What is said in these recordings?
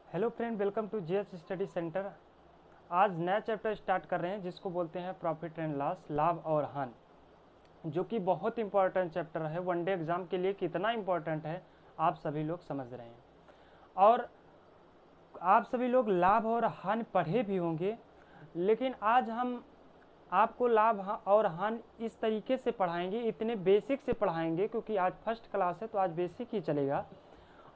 Hello friend, welcome to GS study centre. आज नया chapter start कर रहे हैं जिसको बोलते हैं प्रॉफिट एंड लॉस, लाभ और हानि, जो कि बहुत इंपॉर्टेंट चैप्टर है। वनडे एग्जाम के लिए कितना इंपॉर्टेंट है आप सभी लोग समझ रहे हैं। और आप सभी लोग लाभ और हानि पढ़े भी होंगे, लेकिन आज हम आपको लाभ और हानि इस तरीके से पढ़ाएंगे, इतने बेसिक से पढ़ाएंगे, क्योंकि आज फर्स्ट क्लास है तो आज बेसिक ही चलेगा।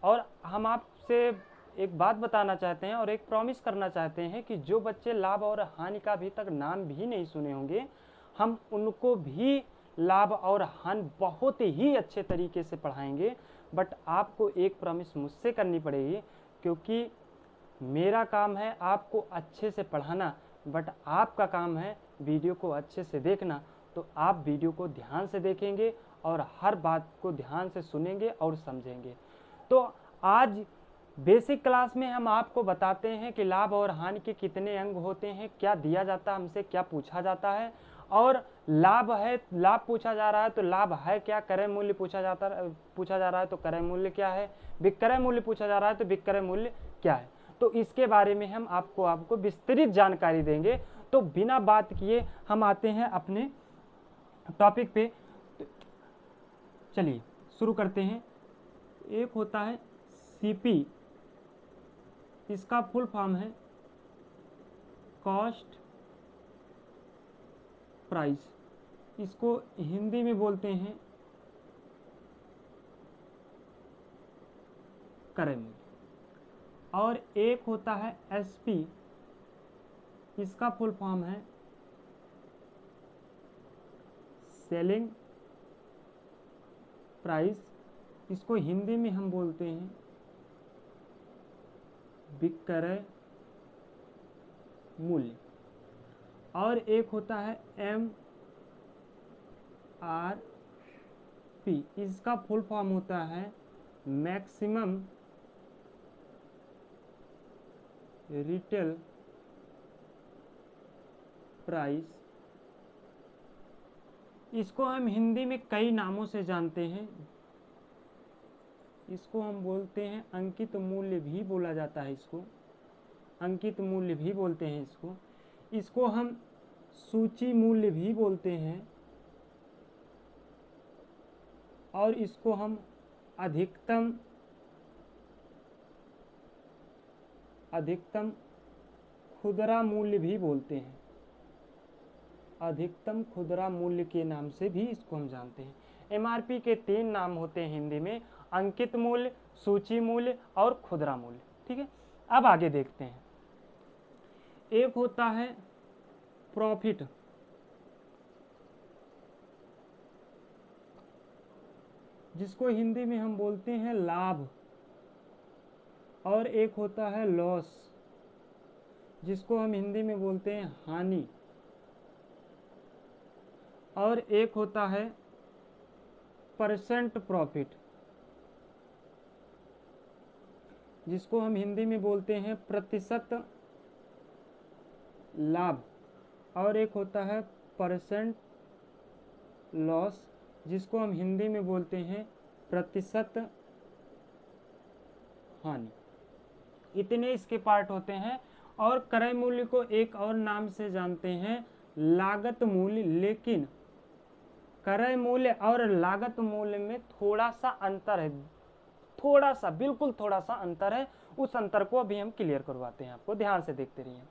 और हम आपसे एक बात बताना चाहते हैं और एक प्रॉमिस करना चाहते हैं कि जो बच्चे लाभ और हानि का अभी तक नाम भी नहीं सुने होंगे, हम उनको भी लाभ और हानि बहुत ही अच्छे तरीके से पढ़ाएंगे। बट आपको एक प्रॉमिस मुझसे करनी पड़ेगी, क्योंकि मेरा काम है आपको अच्छे से पढ़ाना, बट आपका काम है वीडियो को अच्छे से देखना। तो आप वीडियो को ध्यान से देखेंगे और हर बात को ध्यान से सुनेंगे और समझेंगे। तो आज बेसिक क्लास में हम आपको बताते हैं कि लाभ और हानि के कितने अंग होते हैं, क्या दिया जाता है, हमसे क्या पूछा जाता है। और लाभ है, लाभ पूछा जा रहा है तो लाभ है क्या, क्रय मूल्य पूछा जा रहा है तो क्रय मूल्य क्या है, विक्रय मूल्य पूछा जा रहा है तो विक्रय मूल्य क्या है। तो इसके बारे में हम आपको विस्तृत जानकारी देंगे। तो बिना बात किए हम आते हैं अपने टॉपिक पे। चलिए शुरू करते हैं। एक होता है सीपी, इसका फुल फॉर्म है कॉस्ट प्राइस, इसको हिंदी में बोलते हैं क्रय मूल्य। और एक होता है एसपी, इसका फुल फॉर्म है सेलिंग प्राइस, इसको हिंदी में हम बोलते हैं विक्रय मूल्य। और एक होता है एम आर पी, इसका फुल फॉर्म होता है मैक्सिमम रिटेल प्राइस, इसको हम हिंदी में कई नामों से जानते हैं। इसको हम बोलते हैं अंकित मूल्य भी बोला जाता है, इसको अंकित मूल्य भी बोलते हैं। इसको हम सूची मूल्य भी बोलते हैं। और इसको हम अधिकतम खुदरा मूल्य भी बोलते हैं। अधिकतम खुदरा मूल्य के नाम से भी इसको हम जानते हैं। एमआरपी के 3 नाम होते हैं हिंदी में, अंकित मूल्य, सूची मूल्य और खुदरा मूल्य। ठीक है, अब आगे देखते हैं। एक होता है प्रॉफिट, जिसको हिंदी में हम बोलते हैं लाभ। और एक होता है लॉस, जिसको हम हिंदी में बोलते हैं हानि। और एक होता है परसेंट प्रॉफिट, जिसको हम हिंदी में बोलते हैं प्रतिशत लाभ। और एक होता है परसेंट लॉस, जिसको हम हिंदी में बोलते हैं प्रतिशत हानि। इतने इसके पार्ट होते हैं। और क्रय मूल्य को एक और नाम से जानते हैं लागत मूल्य, लेकिन क्रय मूल्य और लागत मूल्य में थोड़ा सा अंतर है, थोड़ा सा, बिल्कुल थोड़ा सा अंतर है। उस अंतर को अभी हम क्लियर करवाते हैं आपको, ध्यान से देखते रहिए।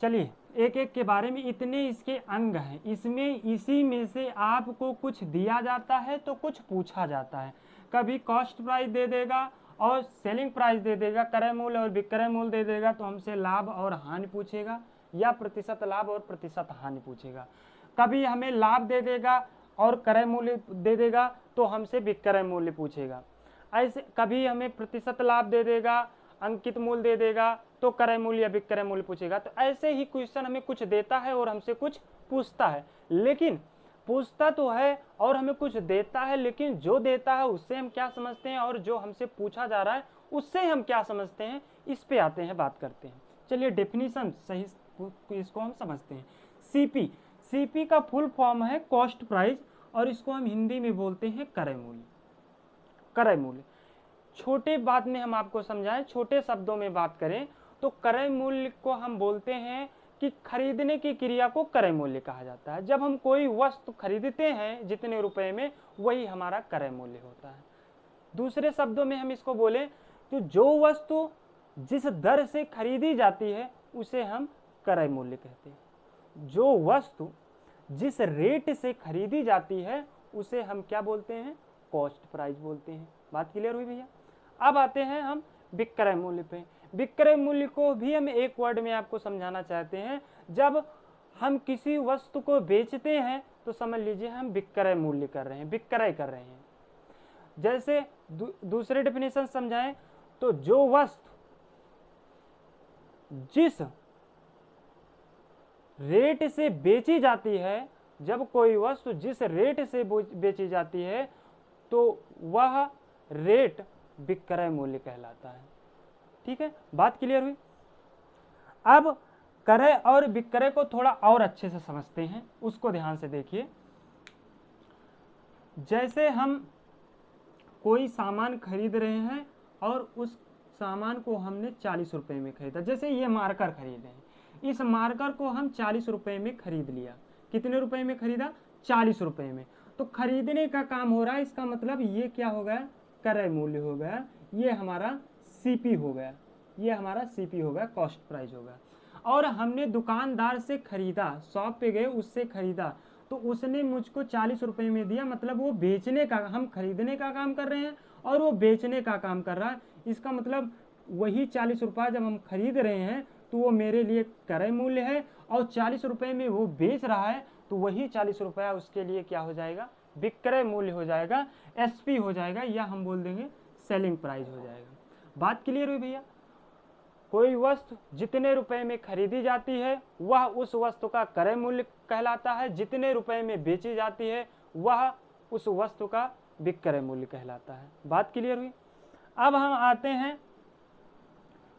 चलिए एक एक के बारे में, इतने इसके अंग हैं, इसमें इसी में से आपको कुछ दिया जाता है तो कुछ पूछा जाता है। कभी कॉस्ट प्राइस दे देगा और सेलिंग प्राइस दे देगा, क्रय मूल्य और विक्रय मूल्य दे देगा तो हमसे लाभ और हानि पूछेगा, या प्रतिशत लाभ और प्रतिशत हानि पूछेगा। कभी हमें लाभ दे देगा और क्रय मूल्य दे देगा तो हमसे विक्रय मूल्य पूछेगा। ऐसे कभी हमें प्रतिशत लाभ दे देगा, अंकित मूल्य दे देगा तो क्रय मूल्य या विक्रय मूल्य पूछेगा। तो ऐसे ही क्वेश्चन हमें कुछ देता है और हमसे कुछ पूछता है, लेकिन पूछता तो है और हमें कुछ देता है, लेकिन जो देता है उससे हम क्या समझते हैं और जो हमसे पूछा जा रहा है उससे हम क्या समझते हैं, इस पे आते हैं, बात करते हैं। चलिए डेफिनेशन सही इसको हम समझते हैं। सीपी, सीपी का फुल फॉर्म है कॉस्ट प्राइस, और इसको हम हिंदी में बोलते हैं क्रय मूल्य। क्रय मूल्य छोटे बात में हम आपको समझाएं, छोटे शब्दों में बात करें तो क्रय मूल्य को हम बोलते हैं कि खरीदने की क्रिया को क्रय मूल्य कहा जाता है। जब हम कोई वस्तु खरीदते हैं जितने रुपए में, वही हमारा क्रय मूल्य होता है। दूसरे शब्दों में हम इसको बोलें तो जो वस्तु जिस दर से खरीदी जाती है उसे हम क्रय मूल्य कहते हैं। जो वस्तु जिस रेट से खरीदी जाती है उसे हम क्या बोलते हैं? कॉस्ट प्राइस बोलते हैं। बात क्लियर हुई भैया? अब आते हैं हम विक्रय मूल्य पे। विक्रय मूल्य को भी हम एक वर्ड में आपको समझाना चाहते हैं। जब हम किसी वस्तु को बेचते हैं तो समझ लीजिए हम विक्रय मूल्य कर रहे हैं, विक्रय कर रहे हैं। जैसे दूसरे डेफिनेशन समझाएं तो जो वस्तु जिस रेट से बेची जाती है, जब कोई वस्तु जिस रेट से बेची जाती है तो वह रेट विक्रय मूल्य कहलाता है। ठीक है, बात क्लियर हुई? अब क्रय और विक्रय को थोड़ा और अच्छे से समझते हैं, उसको ध्यान से देखिए। जैसे हम कोई सामान खरीद रहे हैं और उस सामान को हमने 40 रुपए में खरीदा। जैसे ये मार्कर खरीदे हैं, इस मार्कर को हम 40 रुपए में खरीद लिया। कितने रुपए में खरीदा? 40 रुपए में। तो खरीदने का काम हो रहा है, इसका मतलब ये क्या हो गया? क्रय मूल्य हो गया। ये हमारा सीपी हो गया, ये हमारा सीपी हो गया, कॉस्ट प्राइस हो गया। और हमने दुकानदार से खरीदा, शॉप पे गए उससे खरीदा, तो उसने मुझको 40 रुपए में दिया। मतलब वो बेचने का, हम खरीदने का काम कर रहे हैं और वो बेचने का काम कर रहा है। इसका मतलब वही 40 रुपया जब हम खरीद रहे हैं तो वो मेरे लिए क्रय मूल्य है, और 40 रुपए में वो बेच रहा है तो वही 40 रुपया उसके लिए क्या हो जाएगा? विक्रय मूल्य हो जाएगा, एसपी हो जाएगा, या हम बोल देंगे सेलिंग प्राइस हो जाएगा। बात क्लियर हुई भैया? कोई वस्तु जितने रुपए में खरीदी जाती है वह उस वस्तु का क्रय मूल्य कहलाता है, जितने रुपए में बेची जाती है वह उस वस्तु का विक्रय मूल्य कहलाता है। बात क्लियर हुई? अब हम आते हैं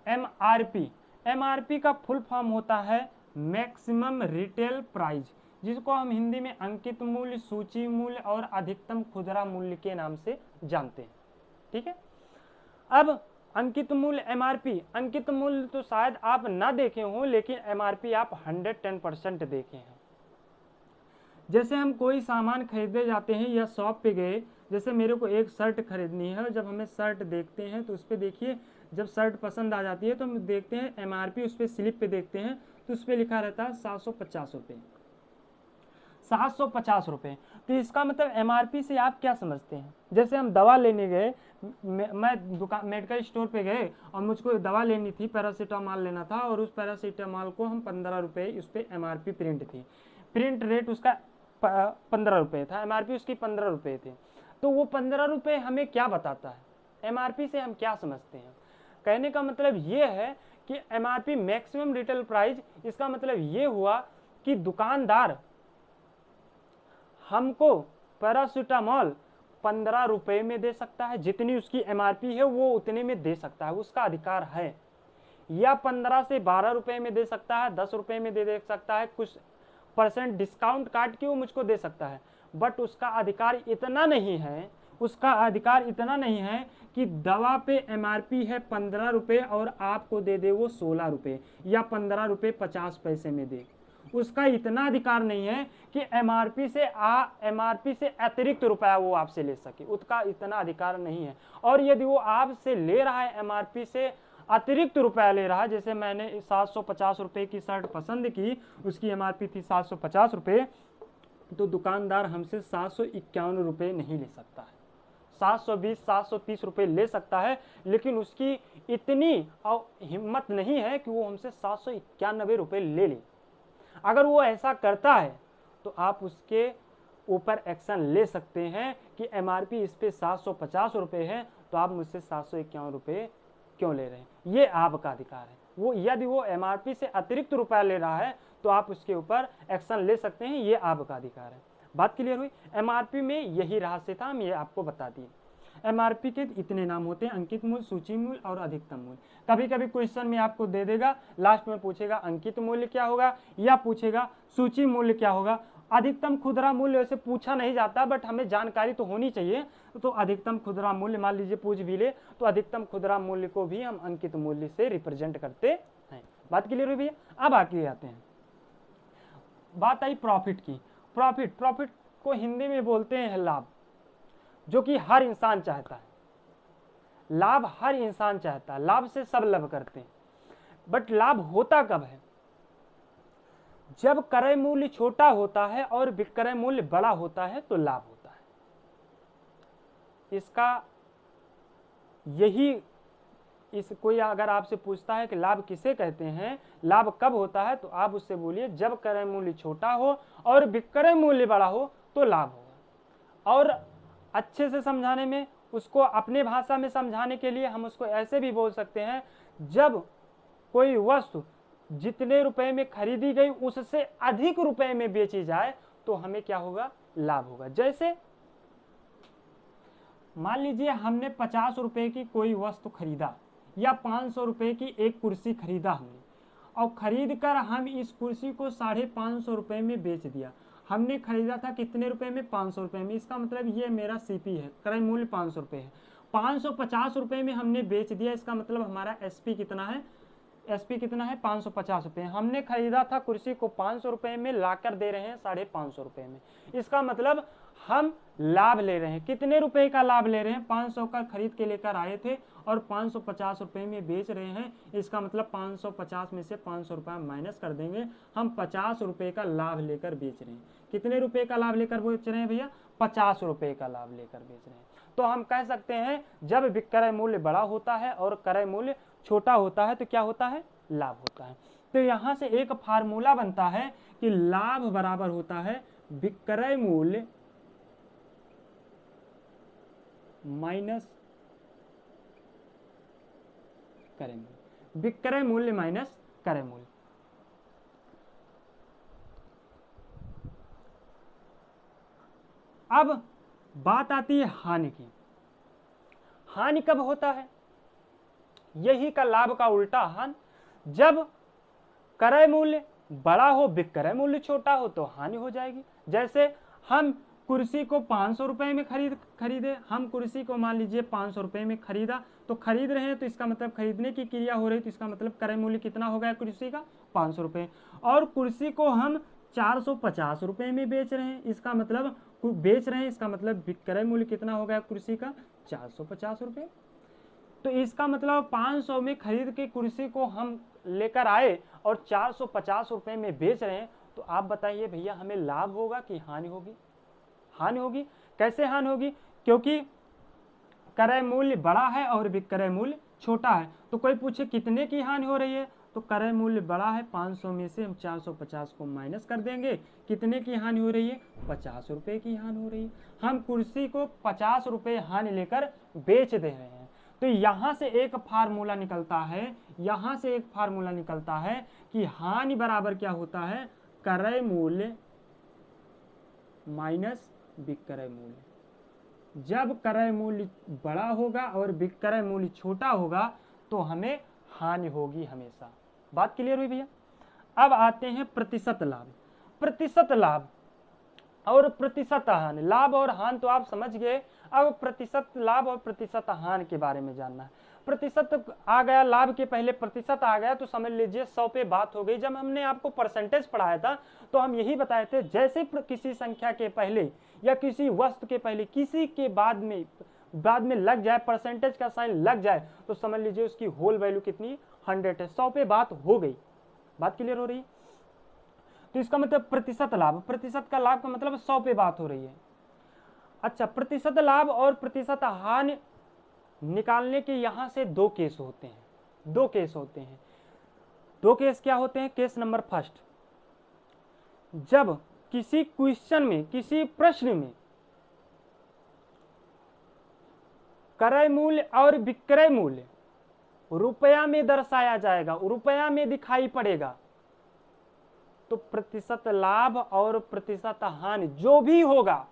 एमआरपी। एमआरपी का फुल फॉर्म होता है मैक्सिमम रिटेल प्राइस, जिसको हम हिंदी में अंकित मूल्य, सूची मूल्य और अधिकतम खुदरा मूल्य के नाम से जानते हैं। ठीक है, अब अंकित मूल्य एमआरपी, अंकित मूल्य तो शायद आप ना देखे हों, लेकिन एमआरपी आप 110% देखे हैं। जैसे हम कोई सामान खरीदे जाते हैं या शॉप पे गए, जैसे मेरे को एक शर्ट खरीदनी है, और जब हमें शर्ट देखते हैं तो उस पर देखिए, जब शर्ट पसंद आ जाती है तो हम देखते हैं एमआरपी, उस पर स्लिप पे देखते हैं तो उस पर लिखा रहता है 750 रुपये, 750 रुपये। तो इसका मतलब एमआरपी से आप क्या समझते हैं? जैसे हम दवा लेने गए, मैं दुकान मेडिकल स्टोर पे गए और मुझको दवा लेनी थी, पैरासीटामॉल लेना था, और उस पैरासीटामॉल को हम 15 रुपये, उस पर एमआरपी प्रिंट थी, प्रिंट रेट उसका 15 रुपये था, एमआरपी उसकी 15 रुपये थी। तो वो 15 रुपये हमें क्या बताता है? एमआरपी से हम क्या समझते हैं? कहने का मतलब ये है कि एमआरपी मैक्सिमम रिटेल प्राइस, इसका मतलब ये हुआ कि दुकानदार हमको पैरासीटामॉल 15 रुपये में दे सकता है, जितनी उसकी एमआरपी है वो उतने में दे सकता है, उसका अधिकार है। या 15 से 12 रुपये में दे सकता है, 10 रुपये में दे सकता है, कुछ % डिस्काउंट काट के वो मुझको दे सकता है। बट उसका अधिकार इतना नहीं है, उसका अधिकार इतना नहीं है कि दवा पे एमआरपी है 15 रुपये और आपको दे दे वो 16 रुपये या 15 रुपये 50 पैसे में दे। उसका इतना अधिकार नहीं है कि एमआरपी से अतिरिक्त रुपया वो आपसे ले सके, उसका इतना अधिकार नहीं है। और यदि वो आपसे ले रहा है, एमआरपी से अतिरिक्त रुपया ले रहा है, जैसे मैंने 750 रुपये की शर्ट पसंद की, उसकी एमआरपी थी 750 रुपये, तो दुकानदार हमसे 751 रुपये नहीं ले सकता है, 720 730 रुपये ले सकता है, लेकिन उसकी इतनी हिम्मत नहीं है कि वो हमसे 791 रुपये ले ले। अगर वो ऐसा करता है तो आप उसके ऊपर एक्शन ले सकते हैं कि एमआरपी इस पे 750 रुपये है, तो आप मुझसे 751 रुपये क्यों ले रहे हैं? ये आपका अधिकार है। वो यदि वो एमआरपी से अतिरिक्त रुपया ले रहा है तो आप उसके ऊपर एक्शन ले सकते हैं, ये आपका अधिकार है। बात क्लियर हुई? एमआरपी में यही रहस्य था, हम ये आपको बता दिए। एमआरपी के इतने नाम होते हैं, अंकित मूल्य, सूची मूल्य और अधिकतम मूल्य। कभी कभी क्वेश्चन में आपको दे देगा, लास्ट में पूछेगा अंकित मूल्य क्या होगा या पूछेगा सूची मूल्य क्या होगा। अधिकतम खुदरा मूल्य वैसे पूछा नहीं जाता, बट हमें जानकारी तो होनी चाहिए। तो अधिकतम खुदरा मूल्य मान लीजिए पूछ भी ले, तो अधिकतम खुदरा मूल्य को भी हम अंकित मूल्य से रिप्रेजेंट करते हैं। बात क्लियर हुई भैया? अब आगे आते हैं, बात आई प्रॉफिट की। प्रॉफिट को हिंदी में बोलते हैं लाभ, जो कि हर इंसान चाहता है। लाभ हर इंसान चाहता है, लाभ से सब लाभ करते हैं। बट लाभ होता कब है? जब क्रय मूल्य छोटा होता है और विक्रय मूल्य बड़ा होता है तो लाभ होता है। इसका यही कोई अगर आपसे पूछता है कि लाभ किसे कहते हैं, लाभ कब होता है, तो आप उससे बोलिए जब क्रय मूल्य छोटा हो और विक्रय मूल्य बड़ा हो तो लाभ होगा। और अच्छे से समझाने में, उसको अपने भाषा में समझाने के लिए हम उसको ऐसे भी बोल सकते हैं, जब कोई वस्तु जितने रुपए में खरीदी गई उससे अधिक रुपए में बेची जाए तो हमें क्या होगा? लाभ होगा। जैसे मान लीजिए हमने 50 रुपए की कोई वस्तु खरीदा या 500 रुपए की एक कुर्सी खरीदा हमने, और खरीद कर हम इस कुर्सी को 550 रुपए में बेच दिया। हमने खरीदा था कितने रुपए में? 500 रुपए में। इसका मतलब ये मेरा सीपी है, क्रय मूल्य 500 रुपए है, 550 रुपए में हमने बेच दिया। इसका मतलब हमारा एसपी कितना है? एसपी कितना है? 550 रुपए। हमने खरीदा था कुर्सी को 500 रुपए में, लाकर दे रहे हैं 550 रुपए में। इसका मतलब हम लाभ ले रहे हैं। कितने रुपए का लाभ ले रहे हैं? 500 का खरीद के लेकर आए थे और 550 रुपए में बेच रहे हैं। इसका मतलब 550 में से 500 रुपया माइनस कर देंगे, हम 50 रुपए का लाभ लेकर बेच रहे हैं। कितने रुपए का लाभ लेकर बेच रहे हैं भैया? 50 रुपए का लाभ लेकर बेच रहे हैं। तो हम कह सकते हैं जब विक्रय मूल्य बड़ा होता है और क्रय मूल्य छोटा होता है तो क्या होता है? लाभ होता है। तो यहां से एक फार्मूला बनता है कि लाभ बराबर होता है विक्रय मूल्य माइनस क्रय मूल्य, विक्रय मूल्य माइनस क्रय मूल्य। अब बात आती है हानि की। हानि कब होता है? यही का लाभ का उल्टा हानि। जब क्रय मूल्य बड़ा हो, विक्रय मूल्य छोटा हो तो हानि हो जाएगी। जैसे हम कुर्सी को 500 रुपए में खरीदे, हम कुर्सी को मान लीजिए 500 रुपए में खरीदा, तो खरीद रहे हैं तो इसका मतलब खरीदने की क्रिया हो रही, तो इसका मतलब क्रय मूल्य कितना हो गया कुर्सी का? 500 रुपए। और कुर्सी को हम 450 रुपए में बेच रहे हैं, इसका मतलब बेच रहे हैं, इसका मतलब विक्रय मूल्य कितना हो गया कुर्सी का? 450 रुपए। तो इसका मतलब 500 में खरीद के कुर्सी को हम लेकर आए और 450 रुपए में बेच रहे हैं, तो आप बताइए भैया हमें लाभ होगा कि हानि होगी? हानि होगी। कैसे हानि होगी? क्योंकि क्रय मूल्य बड़ा है और विक्रय मूल्य छोटा है। तो कोई पूछे कितने की हानि हो रही है, तो क्रय मूल्य बड़ा है, 500 में से हम 450 को माइनस कर देंगे, कितने की हानि हो रही है? 50 रुपए की हानि हो रही है। हम कुर्सी को 50 रुपए हानि लेकर बेच दे रहे हैं। तो यहां से एक फार्मूला निकलता है, यहां से एक फार्मूला निकलता है कि हानि बराबर क्या होता है? क्रय मूल्य माइनस विक्रय मूल्य। जब क्रय मूल्य बड़ा होगा और विक्रय मूल्य छोटा होगा तो हमें हानि होगी हमेशा। बात क्लियर हुई भैया? अब आते हैं प्रतिशत लाभ। प्रतिशत लाभ और प्रतिशत हानि, लाभ और हानि तो आप समझ गए। अब प्रतिशत लाभ और प्रतिशत हानि के बारे में जानना है। प्रतिशत आ गया, लाभ के पहले प्रतिशत आ गया तो समझ लीजिए 100 पे बात हो गई। जब हमने आपको परसेंटेज पढ़ाया था तो हम यही बताए थे, जैसे किसी संख्या के पहले या किसी वस्तु के पहले किसी के बाद में लग जाए, परसेंटेज का साइन लग जाए, तो समझ लीजिए उसकी होल वैल्यू कितनी? 100 है। 100 पे बात हो गई। बात क्लियर हो रही है? तो इसका मतलब प्रतिशत लाभ, प्रतिशत का लाभ का मतलब 100 पे बात हो रही है। अच्छा, प्रतिशत लाभ और प्रतिशत हानि निकालने के यहां से दो केस होते हैं। दो केस होते हैं। दो केस क्या होते हैं? केस नंबर फर्स्ट, जब किसी क्वेश्चन में, किसी प्रश्न में क्रय मूल्य और विक्रय मूल्य रुपया में दर्शाया जाएगा, रुपया में दिखाई पड़ेगा, तो प्रतिशत लाभ और प्रतिशत हानि जो भी होगा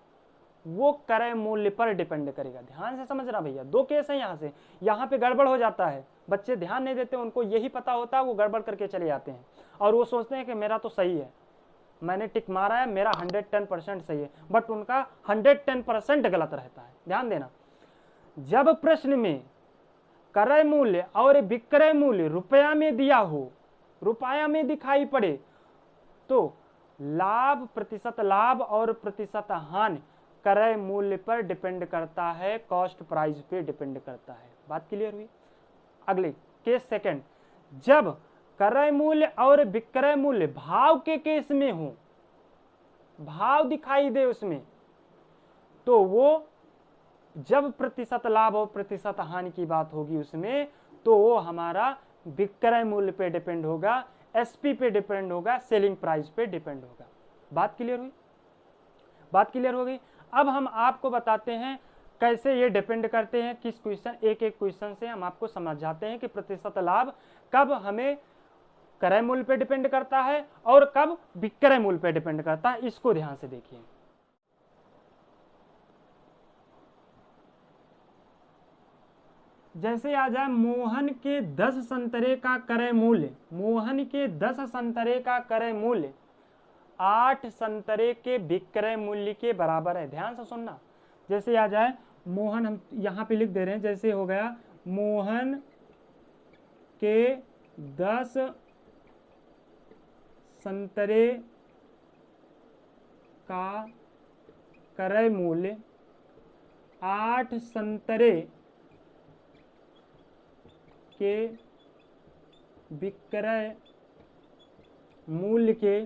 वो क्रय मूल्य पर डिपेंड करेगा। ध्यान से समझना भैया, दो केस है। यहाँ पे गड़बड़ हो जाता है, बच्चे ध्यान नहीं देते, उनको यही पता होता है, वो गड़बड़ करके चले जाते हैं और वो सोचते हैं कि मेरा तो सही है। मैंने टिक मारा है, मेरा 110% सही है, बट उनका 110% गलत रहता है। ध्यान देना, जब प्रश्न में क्रय मूल्य और विक्रय मूल्य रुपया में दिया हो, रुपया में दिखाई पड़े, तो लाभ, प्रतिशत लाभ और प्रतिशत हानि क्रय मूल्य पर डिपेंड करता है, कॉस्ट प्राइस पे डिपेंड करता है। बात क्लियर हुई? अगले केस सेकंड, जब क्रय मूल्य और विक्रय मूल्य भाव के केस में हो, भाव दिखाई दे उसमें, तो वो जब प्रतिशत लाभ और प्रतिशत हानि की बात होगी उसमें, तो वो हमारा विक्रय मूल्य पे डिपेंड होगा, एसपी पे डिपेंड होगा, सेलिंग प्राइस पे डिपेंड होगा। बात क्लियर हुई? बात क्लियर हो गई? अब हम आपको बताते हैं कैसे ये डिपेंड करते हैं, किस क्वेश्चन, एक एक क्वेश्चन से हम आपको समझाते हैं कि प्रतिशत लाभ कब हमें क्रय मूल्य पे डिपेंड करता है और कब विक्रय मूल्य पे डिपेंड करता है। इसको ध्यान से देखिए। जैसे आ जाए मोहन के 10 संतरे का क्रय मूल्य, मोहन के 10 संतरे का क्रय मूल्य 8 संतरे के विक्रय मूल्य के बराबर है। ध्यान से सुनना, जैसे आ जाए मोहन, हम यहां पे लिख दे रहे हैं, जैसे हो गया मोहन के 10 संतरे का क्रय मूल्य 8 संतरे के विक्रय मूल्य के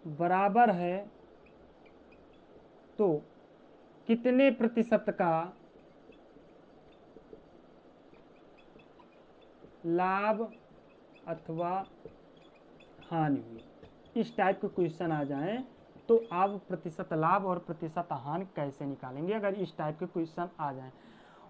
बराबर है, तो कितने प्रतिशत का लाभ अथवा हानि हुई। इस टाइप के क्वेश्चन आ जाएं तो आप प्रतिशत लाभ और प्रतिशत हानि कैसे निकालेंगे, अगर इस टाइप के क्वेश्चन आ जाएं।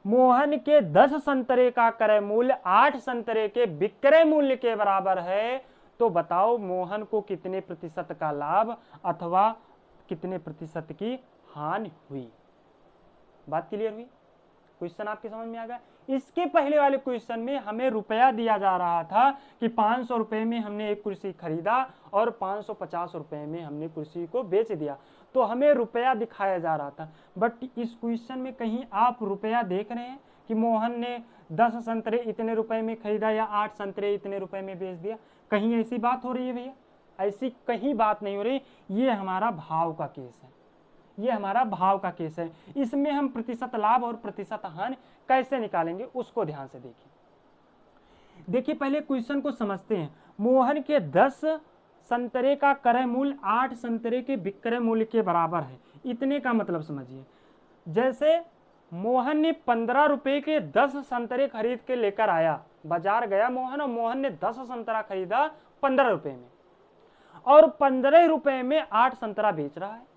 मोहन के 10 संतरे का क्रय मूल्य 8 संतरे के विक्रय मूल्य के बराबर है, तो बताओ मोहन को कितने प्रतिशत का लाभ अथवा कितने प्रतिशत की हानि हुई। बात क्लियर हुई? क्वेश्चन आपके समझ में आ गया? इसके पहले वाले क्वेश्चन में हमें रुपया दिया जा रहा था कि 500 रुपए में हमने एक कुर्सी खरीदा और 550 रुपए में हमने कुर्सी को बेच दिया, तो हमें रुपया दिखाया जा रहा था। बट इस क्वेश्चन में कहीं आप रुपया देख रहे हैं कि मोहन ने 10 संतरे इतने रुपए में खरीदा या 8 संतरे इतने रुपए में बेच दिया? कहीं ऐसी बात हो रही है भैया? ऐसी कहीं बात नहीं हो रही। ये हमारा भाव का केस है, ये हमारा भाव का केस है। इसमें हम प्रतिशत लाभ और प्रतिशत हानि कैसे निकालेंगे उसको ध्यान से देखिए। देखिए पहले क्वेश्चन को समझते हैं। मोहन के 10 संतरे का क्रय मूल्य 8 संतरे के विक्रय मूल्य के बराबर है। इतने का मतलब समझिए, जैसे मोहन ने 15 रुपए के 10 संतरे खरीद के लेकर आया, बाजार गया मोहन और मोहन ने 10 संतरा खरीदा 15 रुपए में, और 15 रुपए में 8 संतरा बेच रहा है।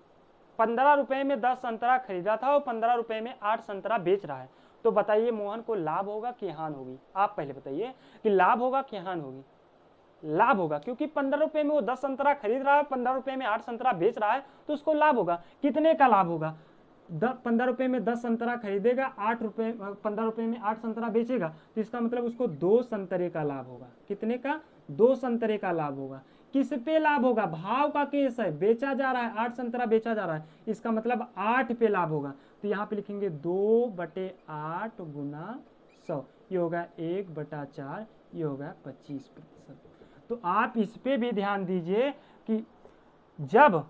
15 रुपए में 10 संतरा खरीदा था और 15 रुपए में 8 संतरा बेच रहा है, तो बताइए मोहन को लाभ होगा कि हानि होगी? आप पहले बताइए कि लाभ होगा कि हानि होगी? लाभ होगा, क्योंकि 15 रुपए में वो 10 संतरा खरीद रहा है, 15 रुपए में 8 संतरा बेच रहा है, तो उसको लाभ होगा। कितने का लाभ होगा? 15 रुपए में 10 संतरा खरीदेगा, 15 रुपए में 8 संतरा बेचेगा, तो इसका मतलब उसको 2 संतरे का लाभ होगा। कितने का? 2 संतरे का लाभ होगा। किस पे लाभ होगा? भाव का केस है, बेचा जा रहा है, 8 संतरा बेचा जा रहा है, इसका मतलब 8 पे लाभ होगा। तो यहाँ पे लिखेंगे 2/8 गुना 100, ये होगा 1/4, ये होगा 25%। तो आप इस पे भी ध्यान दीजिए कि जब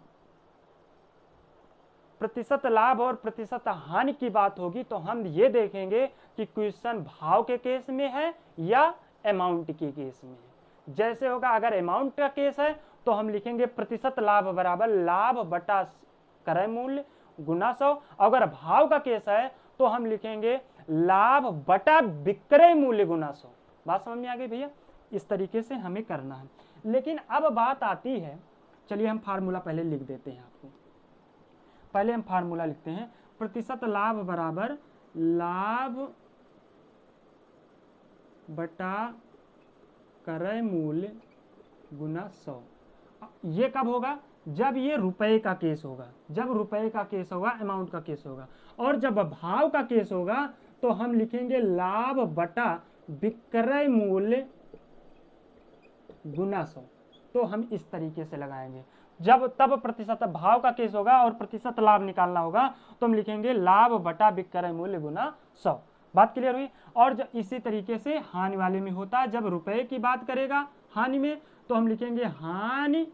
प्रतिशत लाभ और प्रतिशत हानि की बात होगी तो हम ये देखेंगे कि क्वेश्चन भाव के केस में है या अमाउंट के केस में है। जैसे होगा, अगर अमाउंट का केस है तो हम लिखेंगे प्रतिशत लाभ बराबर लाभ बटा क्रय मूल्य गुना 100। अगर भाव का केस है तो हम लिखेंगे लाभ बटा विक्रय मूल्य गुना 100। बात समझ में आ गई भैया? इस तरीके से हमें करना है। लेकिन अब बात आती है, चलिए हम फार्मूला पहले लिख देते हैं आपको। पहले हम फार्मूला लिखते हैं, प्रतिशत लाभ बराबर लाभ बटा क्रय मूल्य गुना 100। ये कब होगा? जब ये रुपए का केस होगा, जब रुपए का केस होगा, अमाउंट का केस होगा। और जब भाव का केस होगा तो हम लिखेंगे लाभ बटा विक्रय मूल्य गुना 100। तो हम इस तरीके से लगाएंगे। जब तब प्रतिशत भाव का केस होगा और प्रतिशत लाभ निकालना होगा तो हम लिखेंगे लाभ बटा विक्रय मूल्य गुना 100। बात क्लियर हुई। और जब इसी तरीके से हानि वाले में होता है, जब रुपए की बात करेगा हानि में तो हम लिखेंगे हानि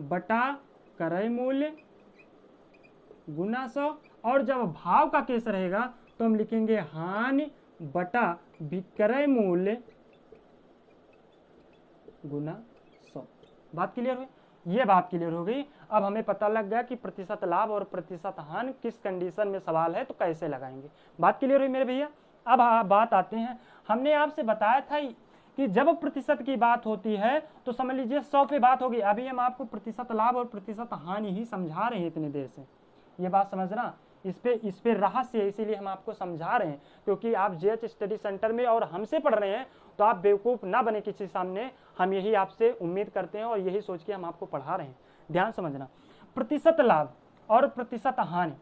बटा क्रय मूल्य गुना 100। और जब भाव का केस रहेगा तो हम लिखेंगे हानि बटा विक्रय मूल्य गुना 100। बात क्लियर हुई। ये बात क्लियर हो गई। अब हमें पता लग गया कि प्रतिशत लाभ और प्रतिशत हानि किस कंडीशन में सवाल है तो कैसे लगाएंगे। बात क्लियर हुई मेरे भैया। अब बात आते हैं, हमने आपसे बताया था कि जब प्रतिशत की बात होती है तो समझ लीजिए 100 पे बात होगी। अभी हम आपको प्रतिशत लाभ और प्रतिशत हानि ही समझा रहे हैं इतनी देर से, ये बात समझना। इस पे रहस्य है, इसीलिए हम आपको समझा रहे हैं, क्योंकि आप जेएच स्टडी सेंटर में और हमसे पढ़ रहे हैं तो आप बेवकूफ़ ना बने किसी सामने। हम यही आपसे उम्मीद करते हैं और यही सोच के हम आपको पढ़ा रहे हैं। ध्यान समझना, प्रतिशत लाभ और प्रतिशत हानि,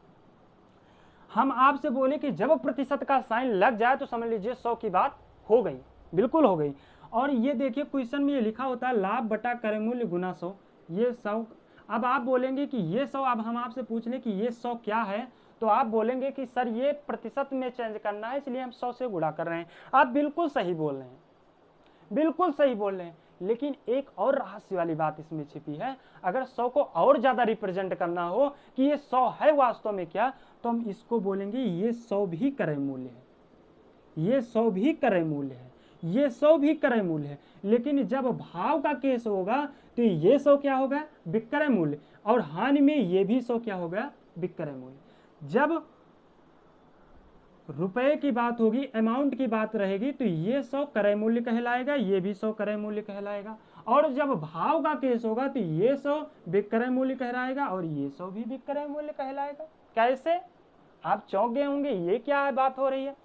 हम आपसे बोले कि जब प्रतिशत का साइन लग जाए तो समझ लीजिए 100 की बात हो गई, बिल्कुल हो गई। और ये देखिए क्वेश्चन में ये लिखा होता है लाभ बटा क्रय मूल्य गुना 100, ये 100। अब आप बोलेंगे कि ये 100, अब हम आपसे पूछ लें कि ये 100 क्या है, तो आप बोलेंगे कि सर ये प्रतिशत में चेंज करना है इसलिए हम 100 से गुणा कर रहे हैं। आप बिल्कुल सही बोल रहे हैं, बिल्कुल सही बोल रहे हैं, लेकिन एक और रहस्य वाली बात इसमें छिपी है। अगर 100 को और ज्यादा रिप्रेजेंट करना हो कि ये 100 है वास्तव में क्या, तो हम इसको बोलेंगे ये 100 भी क्रय मूल्य है, ये 100 भी क्रय मूल्य है, ये 100 भी क्रय मूल्य है। लेकिन जब भाव का केस होगा तो ये 100 क्या होगा, विक्रय मूल्य, और हानि में ये भी 100 क्या होगा, विक्रय मूल्य। जब रुपए की बात होगी, अमाउंट की बात रहेगी, तो ये 100 क्रय मूल्य कहलाएगा, ये भी 100 क्रय मूल्य कहलाएगा। और जब भाव का केस होगा तो ये 100 विक्रय मूल्य कहलाएगा और ये 100 भी विक्रय मूल्य कहलाएगा। कैसे, आप चौंक गए होंगे, ये क्या है बात हो रही है।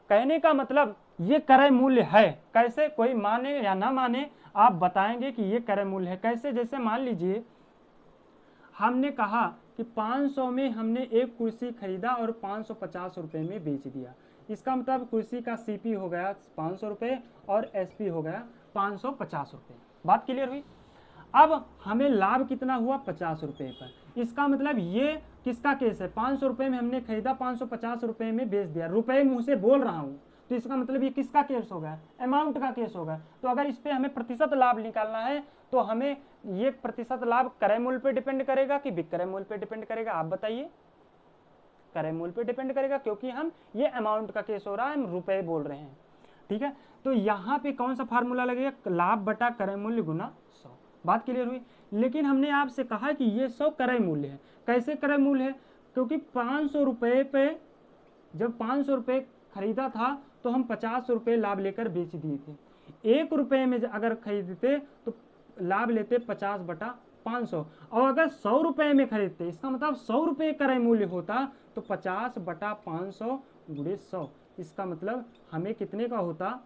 कहने का मतलब ये क्रय मूल्य है। कैसे, कोई माने या ना माने, आप बताएंगे कि ये क्रय मूल्य है। कैसे, जैसे मान लीजिए हमने कहा कि 500 में हमने एक कुर्सी खरीदा और 550 रुपए में बेच दिया। इसका मतलब कुर्सी का सीपी हो गया 500 रुपये और एसपी हो गया 550 रुपये। बात क्लियर हुई। अब हमें लाभ कितना हुआ, 50 रुपये पर। इसका मतलब ये किसका केस है, 500 रुपये में हमने खरीदा, 550 रुपये में बेच दिया। रुपए मुंह से बोल रहा हूँ, तो इसका मतलब ये किसका केस होगा, अमाउंट का केस होगा। तो अगर इस पे हमें प्रतिशत लाभ निकालना है तो हमें ये प्रतिशत लाभ क्रय मूल्य पे डिपेंड करेगा कि विक्रय मूल्य पे डिपेंड करेगा, आप बताइए। क्रय मूल्य पे डिपेंड करेगा, क्योंकि हम ये अमाउंट का केस हो रहा है, हम रुपए बोल रहे हैं। ठीक है, तो यहाँ पे कौन सा फार्मूला लगेगा, लाभ बटा क्रय मूल्य गुना 100। बात क्लियर हुई। लेकिन हमने आपसे कहा कि ये 100 क्रय मूल्य है। कैसे क्रय मूल्य है, क्योंकि 500 रुपये पे जब 500 रुपये खरीदा था तो हम 50 रुपये लाभ लेकर बेच दिए थे। 1 रुपये में अगर खरीदते तो लाभ लेते 50 बटा 500, और अगर 100 रुपये में खरीदते, इसका मतलब 100 रुपये क्रय मूल्य होता तो 50 बटा 500 गुणे 100, इसका मतलब हमें कितने का होता,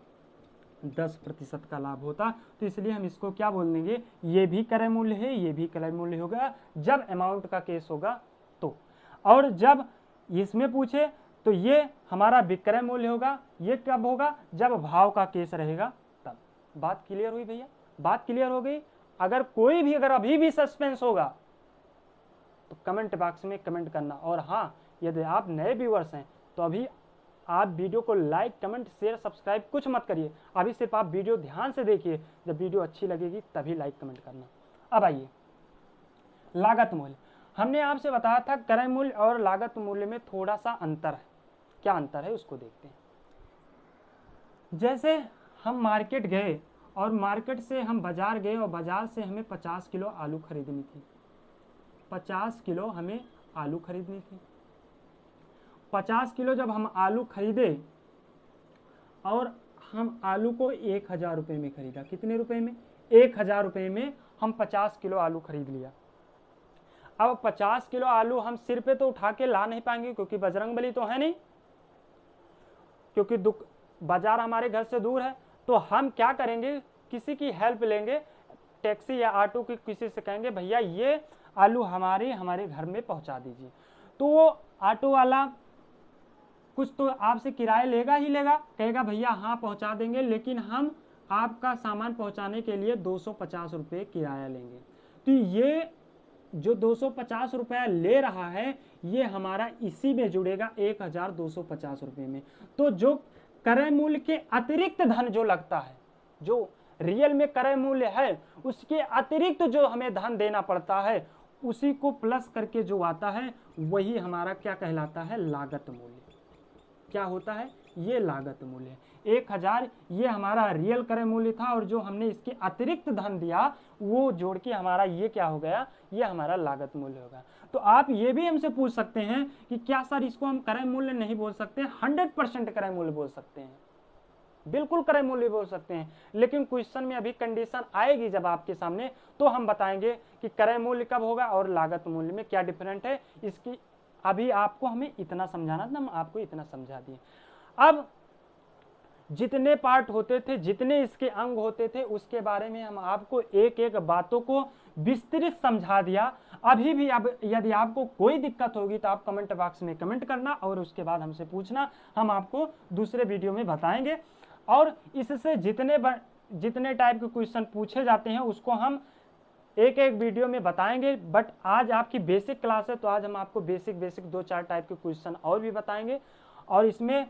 10% का लाभ होता। तो इसलिए हम इसको क्या बोल देंगे, ये भी क्रय मूल्य है, ये भी क्रय मूल्य होगा जब अमाउंट का केस होगा तो। और जब इसमें पूछे तो ये हमारा विक्रय मूल्य होगा। ये कब होगा, जब भाव का केस रहेगा तब। बात क्लियर हुई भैया, बात क्लियर हो गई। अगर कोई भी अगर अभी भी सस्पेंस होगा तो कमेंट बॉक्स में कमेंट करना। और हाँ, यदि आप नए व्यूअर्स हैं तो अभी आप वीडियो को लाइक, कमेंट, शेयर, सब्सक्राइब कुछ मत करिए। अभी सिर्फ आप वीडियो ध्यान से देखिए, जब वीडियो अच्छी लगेगी तभी लाइक कमेंट करना। अब आइए, लागत मूल्य। हमने आपसे बताया था क्रय मूल्य और लागत मूल्य में थोड़ा सा अंतर है। क्या अंतर है उसको देखते हैं। जैसे हम मार्केट गए और मार्केट से हम बाजार गए और बाजार से हमें 50 किलो आलू खरीदनी थी, 50 किलो हमें आलू खरीदनी थी। 50 किलो जब हम आलू खरीदे और हम आलू को 1000 रुपये में खरीदा। कितने रुपए में, 1000 रुपये में हम 50 किलो आलू खरीद लिया। अब 50 किलो आलू हम सिर पे तो उठा के ला नहीं पाएंगे, क्योंकि बजरंगबली तो है नहीं, क्योंकि बाजार हमारे घर से दूर है। तो हम क्या करेंगे, किसी की हेल्प लेंगे, टैक्सी या ऑटो की किसी से कहेंगे भैया ये आलू हमारे घर में पहुंचा दीजिए। तो वो ऑटो वाला कुछ तो आपसे किराया लेगा ही लेगा, कहेगा भैया हाँ पहुंचा देंगे, लेकिन हम आपका सामान पहुंचाने के लिए 250 रुपये किराया लेंगे। तो ये जो 250 रुपया ले रहा है ये हमारा इसी में जुड़ेगा 1250 रुपये में। तो जो क्रय मूल्य के अतिरिक्त धन जो लगता है, जो रियल में क्रय मूल्य है उसके अतिरिक्त जो हमें धन देना पड़ता है उसी को प्लस करके जो आता है वही हमारा क्या कहलाता है, लागत मूल्य। क्या होता है, ये लागत मूल्य। 1000 ये हमारा रियल क्रय मूल्य था और जो हमने इसके अतिरिक्त धन दिया वो जोड़ के हमारा ये क्या हो गया, ये हमारा लागत मूल्य होगा। तो आप ये भी हमसे पूछ सकते हैं कि क्या सर इसको हम क्रय मूल्य नहीं बोल सकते, 100% क्रय मूल्य बोल सकते हैं, बिल्कुल क्रय मूल्य बोल सकते हैं। लेकिन क्वेश्चन में अभी कंडीशन आएगी जब आपके सामने तो हम बताएंगे कि क्रय मूल्य कब होगा और लागत मूल्य में क्या डिफरेंट है। इसकी अभी आपको हमें इतना समझाना था, हम आपको इतना समझा दिए। अब जितने पार्ट होते थे, जितने इसके अंग होते थे उसके बारे में हम आपको एक एक बातों को विस्तृत समझा दिया। अभी भी अब यदि आपको कोई दिक्कत होगी तो आप कमेंट बॉक्स में कमेंट करना और उसके बाद हमसे पूछना, हम आपको दूसरे वीडियो में बताएंगे। और इससे जितने टाइप के क्वेश्चन पूछे जाते हैं उसको हम एक एक वीडियो में बताएंगे। बट आज आपकी बेसिक क्लास है तो आज हम आपको बेसिक 2-4 टाइप के क्वेश्चन और भी बताएंगे। और इसमें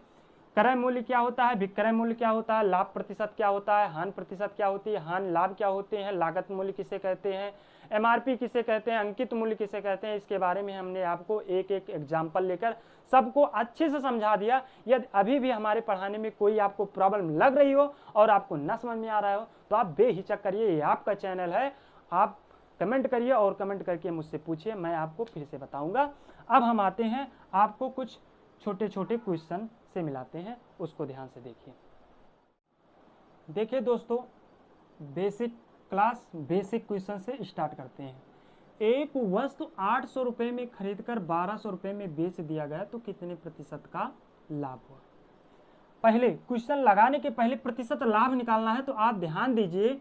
क्रय मूल्य क्या होता है, विक्रय मूल्य क्या होता है, लाभ प्रतिशत क्या होता है, हानि प्रतिशत क्या होती है, हानि लाभ क्या होते हैं, लागत मूल्य किसे कहते हैं, एमआरपी किसे कहते हैं, अंकित मूल्य किसे कहते हैं, इसके बारे में हमने आपको एक एक एग्जाम्पल लेकर सबको अच्छे से समझा दिया। यदि अभी भी हमारे पढ़ाने में कोई आपको प्रॉब्लम लग रही हो और आपको न समझ में आ रहा हो तो आप बेहिचक करिए, ये आपका चैनल है, आप कमेंट करिए और कमेंट करके मुझसे पूछिए, मैं आपको फिर से बताऊंगा। अब हम आते हैं आपको कुछ छोटे छोटे क्वेश्चन से मिलाते हैं, उसको ध्यान से देखिए। देखिए दोस्तों, बेसिक क्लास बेसिक क्वेश्चन से स्टार्ट करते हैं। एक वस्तु 800 रुपये में खरीदकर 1200 रुपये में बेच दिया गया तो कितने प्रतिशत का लाभ हुआ। पहले क्वेश्चन लगाने के पहले प्रतिशत लाभ निकालना है तो आप ध्यान दीजिए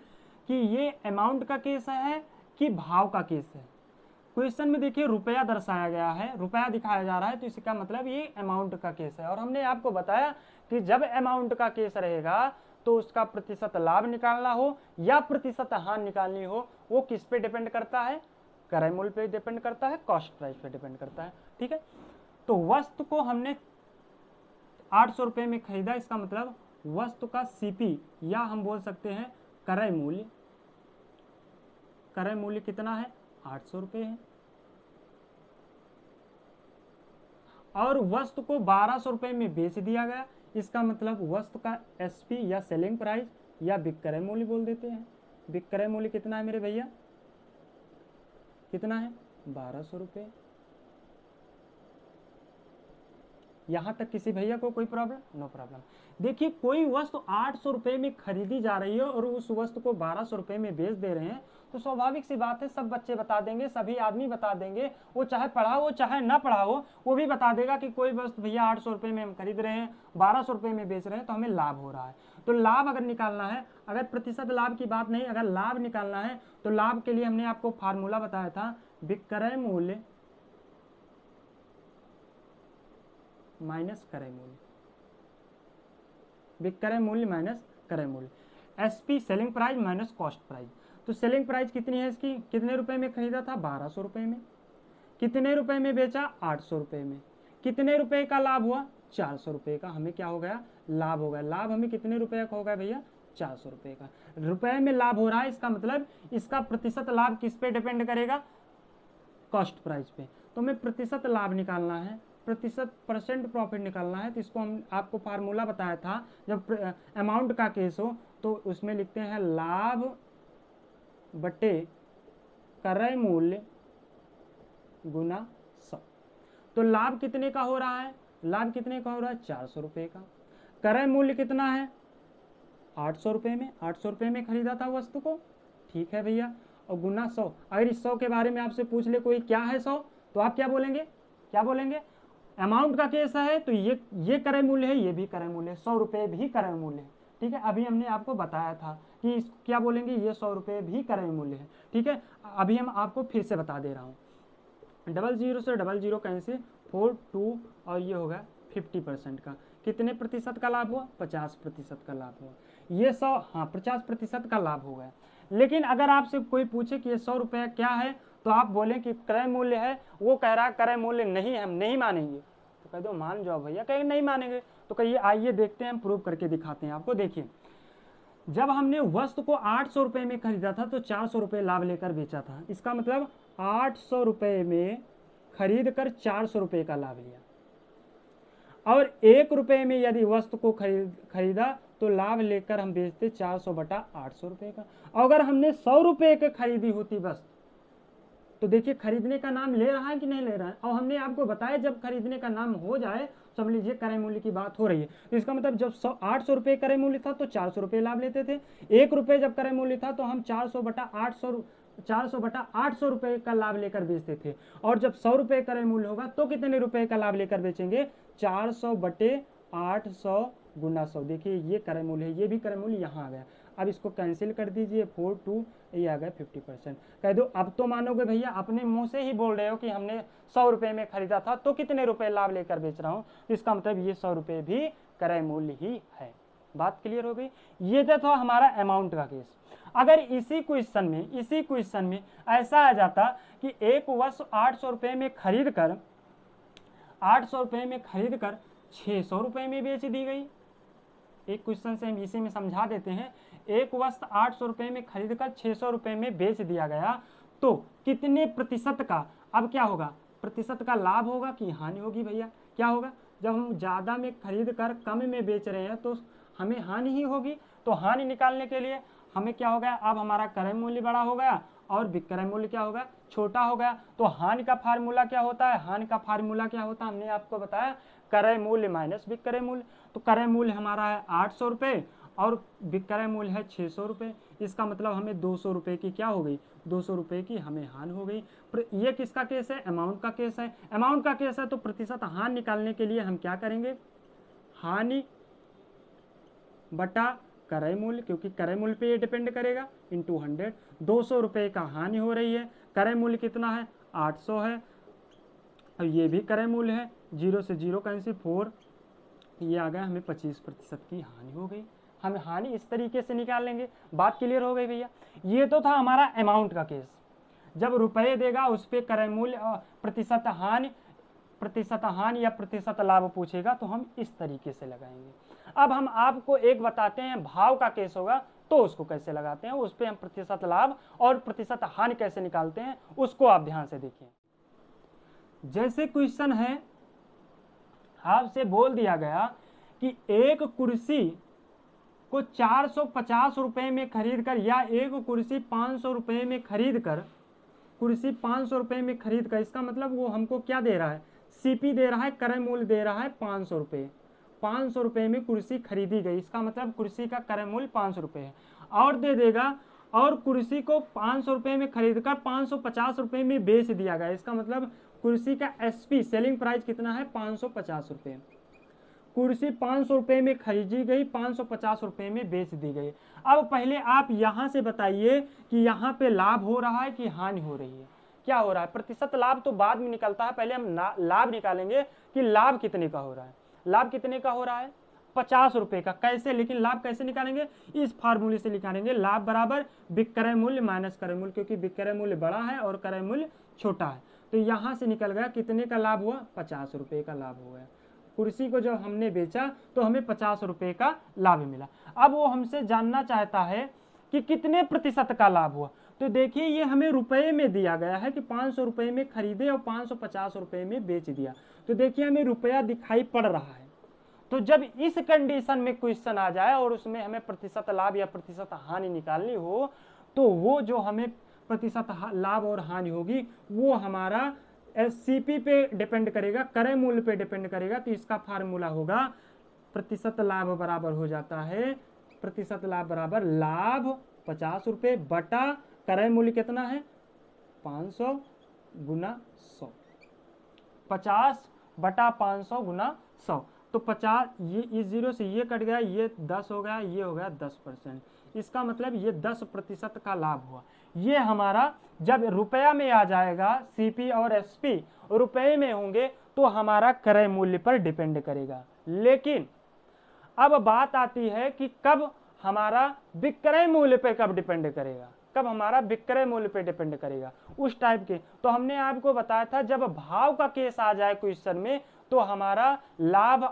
कि ये अमाउंट का केस है कि भाव का केस है। क्वेश्चन में देखिए रुपया दर्शाया गया है, रुपया दिखाया जा रहा है तो इसका मतलब ये अमाउंट का केस है। और हमने आपको बताया कि जब अमाउंट का केस रहेगा तो उसका प्रतिशत लाभ निकालना हो या प्रतिशत हानि निकालनी हो वो किस पे डिपेंड करता है, क्रय मूल्य पे डिपेंड करता है, कॉस्ट प्राइस पे डिपेंड करता है। ठीक है, तो वस्तु को हमने 800 रुपये में खरीदा, इसका मतलब वस्तु का सीपी या हम बोल सकते हैं क्रय मूल्य, क्रय मूल्य कितना है, 800 रुपये है। और वस्तु को 1200 रुपये में बेच दिया गया, इसका मतलब वस्तु का एसपी या सेलिंग प्राइस या विक्रय मूल्य बोल देते हैं। विक्रय मूल्य कितना है मेरे भैया, कितना है, 1200 रुपये। यहां तक किसी भैया को कोई प्रॉब्लम? No problem. देखिए कोई वस्तु 800 रुपये में खरीदी जा रही है और उस वस्तु को 1200 रुपये में बेच दे रहे हैं तो स्वाभाविक सी बात है सब बच्चे बता देंगे, सभी आदमी बता देंगे, वो चाहे पढ़ा हो चाहे ना पढ़ा हो वो भी बता देगा कि कोई वस्तु भैया 800 रुपये में हम खरीद रहे हैं, 1200 रुपये में बेच रहे हैं तो हमें लाभ हो रहा है। तो लाभ अगर निकालना है, अगर प्रतिशत लाभ की बात नहीं, अगर लाभ निकालना है तो लाभ के लिए हमने आपको फार्मूला बताया था, विक्रय मूल्य माइनस क्रय मूल्य, विक्रय मूल्य माइनस क्रय मूल्य, SP selling price minus cost price. तो सेलिंग प्राइस कितनी है इसकी, कितने रुपए में खरीदा था, 1200 रुपये में, कितने रुपए में बेचा, 800 रुपये में, कितने रुपए का लाभ हुआ, 400 रुपये का हमें क्या हो गया, लाभ हो गया। लाभ हमें कितने रुपए का हो गया भैया, 400 रुपये का। रुपए में लाभ हो रहा है, इसका मतलब इसका प्रतिशत लाभ किस पे डिपेंड करेगा, कॉस्ट प्राइस पे। तो हमें प्रतिशत लाभ निकालना है, प्रतिशत परसेंट प्रॉफिट निकालना है तो इसको हम आपको फार्मूला बताया था जब अमाउंट का केस हो तो उसमें लिखते हैं लाभ बटे क्रय मूल्य गुना 100। तो लाभ कितने का हो रहा है, लाभ कितने का हो रहा है, 400 रुपये का। क्रय मूल्य कितना है, 800 रुपये में, 800 रुपये में खरीदा था वस्तु को, ठीक है भैया, और गुना 100। अगर इस 100 के बारे में आपसे पूछ ले कोई क्या है 100 तो आप क्या बोलेंगे, क्या बोलेंगे, अमाउंट का केस है तो ये क्रय मूल्य है, ये भी क्रय मूल्य है, 100 रुपये भी क्रय मूल्य है। ठीक है, अभी हमने आपको बताया था कि इसको क्या बोलेंगे, ये 100 रुपये भी क्रय मूल्य है। ठीक है, अभी हम आपको फिर से बता दे रहा हूँ, 00 से 00 कैंसिल 4 2 और ये होगा 50% का, कितने प्रतिशत का लाभ हुआ? 50% का लाभ हुआ। ये 100, हाँ 50% का लाभ हो गया। लेकिन अगर आपसे कोई पूछे कि ये 100 रुपये क्या है, तो आप बोले कि क्रय मूल्य है, वो कह रहा है क्रय मूल्य नहीं है, हम नहीं मानेंगे, तो कह दो मान जाओ भैया, कहेंगे नहीं मानेंगे, तो कहिए आइए देखते हैं, हम प्रूव करके दिखाते हैं आपको। देखिए, जब हमने वस्तु को 800 रुपये में खरीदा था तो 400 रुपये लाभ लेकर बेचा था। इसका मतलब 800 रुपये में खरीद कर 400 रुपये का लाभ लिया, और 1 रुपये में यदि वस्तु को खरीदा तो लाभ लेकर हम बेचते 400 बटा 800 रुपये का। अगर हमने 100 रुपये की खरीदी होती वस्तु, तो देखिए खरीदने का नाम ले रहा है कि नहीं ले रहा है। और हमने आपको बताया जब खरीदने का नाम हो जाए, समझ लीजिए क्रय मूल्य की बात हो रही है, तो इसका मतलब जब 800 रुपये क्रय मूल्य था तो 400 रुपये लाभ लेते थे। 1 रुपये जब क्रय मूल्य था तो हम 400 बटा 800 रुपये का लाभ लेकर बेचते थे। और जब 100 रुपये क्रय मूल्य होगा तो कितने रुपए का लाभ लेकर बेचेंगे? 400 बटे 800 गुना 100। देखिए ये क्रय मूल्य है, ये भी क्रय मूल्य यहाँ आ गया। अब इसको कैंसिल कर दीजिए, 4 2 ये आ गया 50%। कह दो अब तो मानोगे भैया, अपने मुंह से ही बोल रहे हो कि हमने 100 रुपये में खरीदा था तो कितने रुपए लाभ लेकर बेच रहा हूँ, तो इसका मतलब ये 100 रुपये भी क्रय मूल्य ही है। बात क्लियर हो गई? ये तो था हमारा अमाउंट का केस। अगर इसी क्वेश्चन में ऐसा आ जाता कि एक वस्तु 800 रुपये में खरीद कर 600 रुपये में बेच दी गई। एक क्वेश्चन से हम इसी में समझा देते हैं। एक वस्तु 800 रुपये में खरीद कर 600 रुपये में बेच दिया गया, तो कितने प्रतिशत का, अब क्या होगा, प्रतिशत का लाभ होगा कि हानि होगी? भैया क्या होगा, जब हम ज़्यादा में खरीद कर कम में बेच रहे हैं तो हमें हानि ही होगी। तो हानि निकालने के लिए हमें क्या हो गया, अब हमारा क्रय मूल्य बड़ा हो गया और विक्रय मूल्य क्या होगा, छोटा हो गया। तो हानि का फार्मूला क्या होता है? हानि का फार्मूला क्या होता है, हमने आपको बताया, क्रय मूल्य माइनस विक्रय मूल्य। तो क्रय मूल्य हमारा है 800 रुपये और विक्रय मूल्य है 600 रुपये। इसका मतलब हमें 200 रुपये की क्या हो गई, 200 रुपये की हमें हानि हो गई। ये किसका केस है? अमाउंट का केस है। अमाउंट का केस है तो प्रतिशत हानि निकालने के लिए हम क्या करेंगे, हानि बटा क्रय मूल्य, क्योंकि क्रय मूल्य पे ये डिपेंड करेगा, इंटू 100। 200 रुपये का हानि हो रही है, क्रय मूल्य कितना है, 800 है, और ये भी क्रय मूल्य है, 0 से 0 कैंसिल, 4, ये आ गया, हमें 25% की हानि हो गई। हम हानि इस तरीके से निकाल लेंगे। बात क्लियर हो गई भैया? ये तो था हमारा अमाउंट का केस। जब रुपये देगा उस पर क्रय मूल्य प्रतिशत हानि या प्रतिशत लाभ पूछेगा तो हम इस तरीके से लगाएंगे। अब हम आपको एक बताते हैं, भाव का केस होगा तो उसको कैसे लगाते हैं, उस पर हम प्रतिशत लाभ और प्रतिशत हानि कैसे निकालते हैं उसको आप ध्यान से देखिए। जैसे क्वेश्चन है, आपसे बोल दिया गया कि एक कुर्सी को 450 रुपये में खरीद कर, या एक कुर्सी 500 रुपये में खरीद कर, कुर्सी 500 रुपये में खरीद कर, इसका मतलब वो हमको क्या दे रहा है, सीपी दे रहा है, क्रय मूल्य दे रहा है 500 रुपये। 500 रुपये में कुर्सी खरीदी गई, इसका मतलब कुर्सी का क्रय मूल्य 500 रुपये है। और दे देगा, और कुर्सी को 500 रुपये में खरीद कर 550 रुपये में बेच दिया गया, इसका मतलब कुर्सी का एसपी सेलिंग प्राइस कितना है, 550 रुपये। कुर्सी 500 रुपये में खरीदी गई, 550 रुपये में बेच दी गई। अब पहले आप यहाँ से बताइए कि यहाँ पे लाभ हो रहा है कि हानि हो रही है, क्या हो रहा है? प्रतिशत लाभ तो बाद में निकलता है, पहले हम लाभ निकालेंगे कि लाभ कितने का हो रहा है। लाभ कितने का हो रहा है, 50 रुपये का। कैसे, लेकिन लाभ कैसे निकालेंगे, इस फार्मूले से निकालेंगे। लाभ बराबर विक्रय मूल्य माइनस क्रय मूल्य, क्योंकि विक्रय मूल्य बड़ा है और क्रय मूल्य छोटा है। तो यहाँ से निकल गया कितने का लाभ हुआ, 50 रुपये का लाभ हो गया। कुर्सी को जब हमने बेचा तो हमें 50 रुपये का लाभ मिला। अब वो हमसे जानना चाहता है कि कितने प्रतिशत का लाभ हुआ। तो देखिए ये हमें रुपए में दिया गया है कि 500 रुपये में खरीदे और 550 रुपये में बेच दिया। तो देखिए हमें रुपया दिखाई पड़ रहा है। तो जब इस कंडीशन में क्वेश्चन आ जाए और उसमें हमें प्रतिशत लाभ या प्रतिशत हानि निकालनी हो, तो वो जो हमें प्रतिशत लाभ और हानि होगी वो हमारा सीपी पे डिपेंड करेगा, क्रय मूल्य पे डिपेंड करेगा। तो इसका फार्मूला होगा प्रतिशत लाभ बराबर हो जाता है, प्रतिशत लाभ बराबर लाभ 50 रुपये बटा क्रय मूल्य कितना है, 500 गुना 100। 50 बटा 500 गुना 100, तो 50, ये इस 0 से ये कट गया, ये 10 हो गया, ये हो गया 10%। इसका मतलब ये 10% का लाभ हुआ। ये हमारा जब रुपया में आ जाएगा, सीपी और एसपी रुपये में होंगे तो हमारा क्रय मूल्य पर डिपेंड करेगा। लेकिन अब बात आती है कि कब हमारा विक्रय मूल्य पे कब डिपेंड करेगा, कब हमारा विक्रय मूल्य पे डिपेंड करेगा उस टाइप के। तो हमने आपको बताया था जब भाव का केस आ जाए क्वेश्चन में तो हमारा लाभ,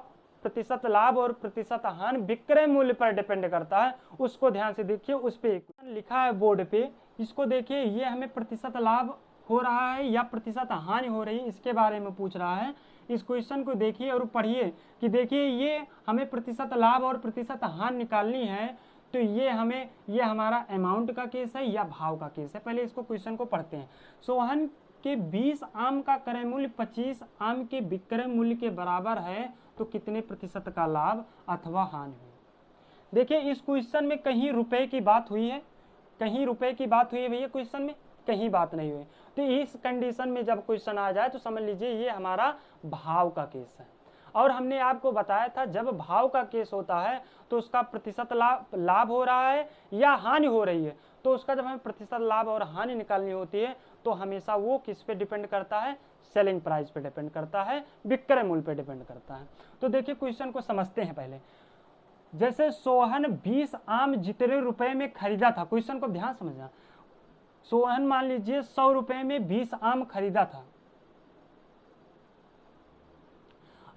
प्रतिशत लाभ और प्रतिशत हानि विक्रय मूल्य पर डिपेंड करता है। उसको ध्यान से देखिए, उस पे लिखा है बोर्ड पे, इसको देखिए, ये हमें प्रतिशत लाभ हो रहा है या प्रतिशत हानि हो रही है इसके बारे में पूछ रहा है। इस क्वेश्चन को देखिए और पढ़िए कि देखिए ये हमें प्रतिशत लाभ और प्रतिशत हानि निकालनी है, तो ये हमारा अमाउंट का केस है या भाव का केस है। पहले इसको क्वेश्चन को पढ़ते हैं। सोहन के 20 आम का क्रय मूल्य 25 आम के विक्रय मूल्य के बराबर है, तो कितने प्रतिशत का लाभ अथवा हानि हुई। देखिए इस क्वेश्चन में कहीं रुपए की बात हुई है, कहीं रुपए की बात हुई है भैया क्वेश्चन में, कहीं बात नहीं हुई। तो इस कंडीशन में जब क्वेश्चन आ जाए तो समझ लीजिए ये हमारा भाव का केस है। और हमने आपको बताया था जब भाव का केस होता है तो उसका प्रतिशत लाभ हो रहा है या हानि हो रही है, तो उसका जब हमें प्रतिशत लाभ और हानि निकालनी होती है तो हमेशा वो किस पे डिपेंड करता है, सेलिंग प्राइस पे डिपेंड करता है, विक्रय मूल्य पे डिपेंड करता है। तो देखिए क्वेश्चन को समझते हैं पहले। जैसे सोहन 20 आम जितने रुपए में खरीदा था, क्वेश्चन को ध्यान समझना। सोहन मान लीजिए 100 रुपए में 20 आम खरीदा था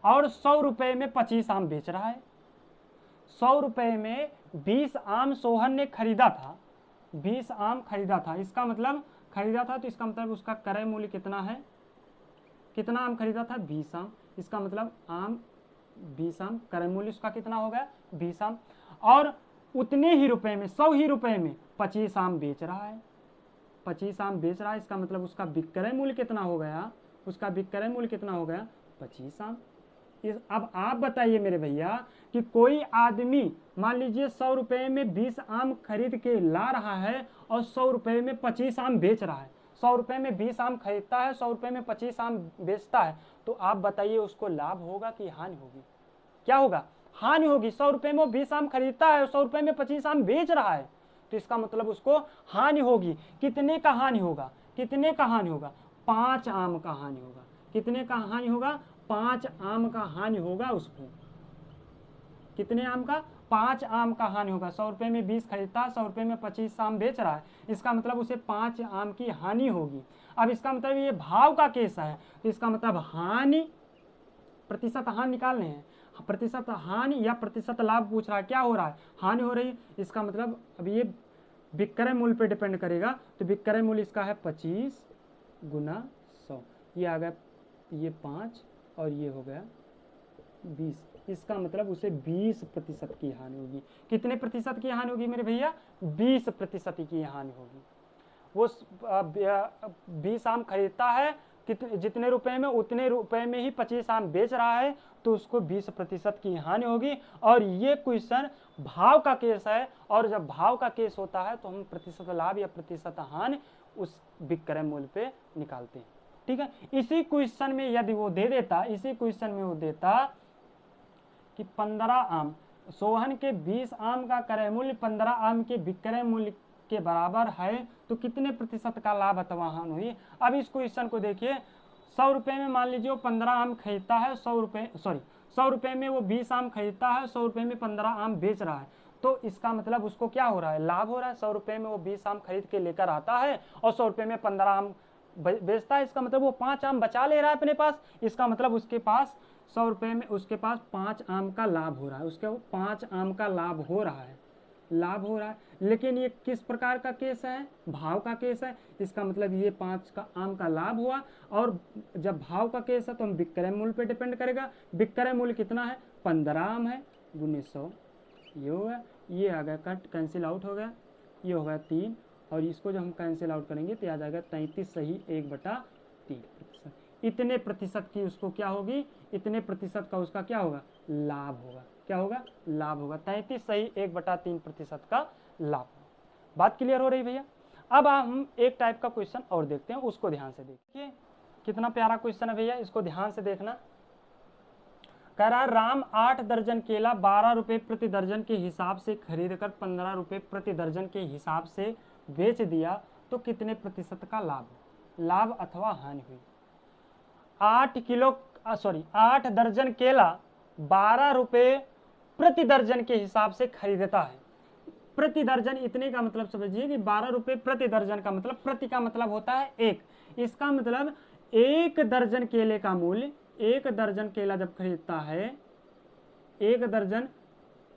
और 100 रुपए में 25 आम बेच रहा है। 100 रुपए में 20 आम सोहन ने खरीदा था, 20 आम खरीदा था, इसका मतलब खरीदा था तो इसका मतलब उसका क्रय मूल्य कितना है, कितना आम खरीदा था, 20 आम, इसका मतलब आम 20 आम, क्रय मूल्य उसका कितना हो गया, 20 आम। और उतने ही रुपए में, 100 ही रुपए में 25 आम बेच रहा है, 25 आम बेच रहा है, इसका मतलब उसका विक्रय मूल्य कितना हो गया, उसका विक्रय मूल्य कितना हो गया, 25 आम। अब आप बताइए मेरे भैया कि कोई आदमी मान लीजिए 100 रुपए में 20 आम खरीद के ला रहा है और 100 रुपए में 25 आम बेच रहा है। 100 रुपए में 20 आम खरीदता है, 100 रुपए में 25 आम बेचता है, तो आप बताइए उसको लाभ होगा कि हानि होगी, क्या होगा, हानि होगी। 100 रुपए में वो 20 आम खरीदता है और 100 रुपए में 25 आम बेच रहा है, तो इसका मतलब उसको हानि होगी। कितने का हानि होगा, कितने का हानि होगा, 5 आम का हानि होगा। कितने का हानि होगा, 5 आम का हानि होगा उसको। कितने आम का, 5 आम का हानि होगा। 100 रुपए में 20 खरीदता है, 100 रुपए में 25 आम बेच रहा है, इसका मतलब उसे 5 आम की हानि होगी। अब इसका मतलब ये भाव का केस है, तो इसका मतलब हानि, प्रतिशत हानि निकालने हैं, प्रतिशत हानि या प्रतिशत लाभ पूछ रहा है, क्या हो रहा है, हानि हो रही है। इसका मतलब अब ये विक्रय मूल्य पे डिपेंड करेगा, तो विक्रय मूल्य इसका है 25 गुना 100, ये आ गया, ये 5 और ये हो गया 20, इसका मतलब उसे 20% की हानि होगी। कितने प्रतिशत की हानि होगी मेरे भैया, 20% की हानि होगी। वो 20 आम खरीदता है, जितने रुपए में उतने रुपए में ही 25 आम बेच रहा है, तो उसको 20% की हानि होगी। और ये क्वेश्चन भाव का केस है, और जब भाव का केस होता है तो हम प्रतिशत लाभ या प्रतिशत हानि उस विक्रय मूल्य पे निकालते हैं, ठीक है। इसी क्वेश्चन में यदि वो दे देता, इसी क्वेश्चन में वो देता कि 15 आम, सोहन के 20 आम का क्रय मूल्य 15 आम के विक्रय मूल्य के बराबर है, तो कितने प्रतिशत का लाभ अथवा हानि हुई। अब इस क्वेश्चन को देखिए, 100 रुपए में मान लीजिए वो 15 आम खरीदता है, 100 रुपए में वो 20 आम खरीदता है, 100 रुपए में 15 आम बेच रहा है, तो इसका मतलब उसको क्या हो रहा है, लाभ हो रहा है। 100 रुपए में वो 20 आम खरीद के लेकर आता है और 100 रुपए में 15 आम बेचता है, इसका मतलब वो 5 आम बचा ले रहा है अपने पास, इसका मतलब उसके पास 100 रुपए में उसके पास 5 आम का लाभ हो रहा है, उसके 5 आम का लाभ हो रहा है, लाभ हो रहा है। लेकिन ये किस प्रकार का केस है, भाव का केस है, इसका मतलब ये 5 का आम का लाभ हुआ। और जब भाव का केस है तो हम विक्रय मूल्य पे डिपेंड करेगा, विक्रय मूल्य कितना है, 15 आम है गुने 100, ये हो गया, ये आ गया कट, कैंसिल आउट हो गया, ये हो गया 3, और इसको जब हम कैंसिल आउट करेंगे तो आ जाएगा 33 सही 1/3%। इतने प्रतिशत की उसको क्या होगी, इतने प्रतिशत का उसका क्या होगा, लाभ होगा, क्या होगा, लाभ होगा। 33 सही 1/3% का लाभ। बात क्लियर हो रही भैया। अब हम एक टाइप का क्वेश्चन और देखते हैं, उसको ध्यान से देखिए, कितना प्यारा क्वेश्चन है भैया, इसको ध्यान से देखना। कह रहा राम 8 दर्जन केला 12 रुपए प्रति दर्जन के हिसाब से खरीद कर 15 रुपए प्रति दर्जन के हिसाब से बेच दिया, तो कितने प्रतिशत का लाभ अथवा हानि हुई। 8 दर्जन केला 12 रुपए प्रति दर्जन के हिसाब से खरीदता है। प्रति दर्जन इतने का मतलब समझिए कि 12 रुपए प्रति दर्जन का मतलब, प्रति का मतलब होता है एक, इसका मतलब एक दर्जन केले का मूल्य, एक दर्जन केला जब खरीदता है, एक दर्जन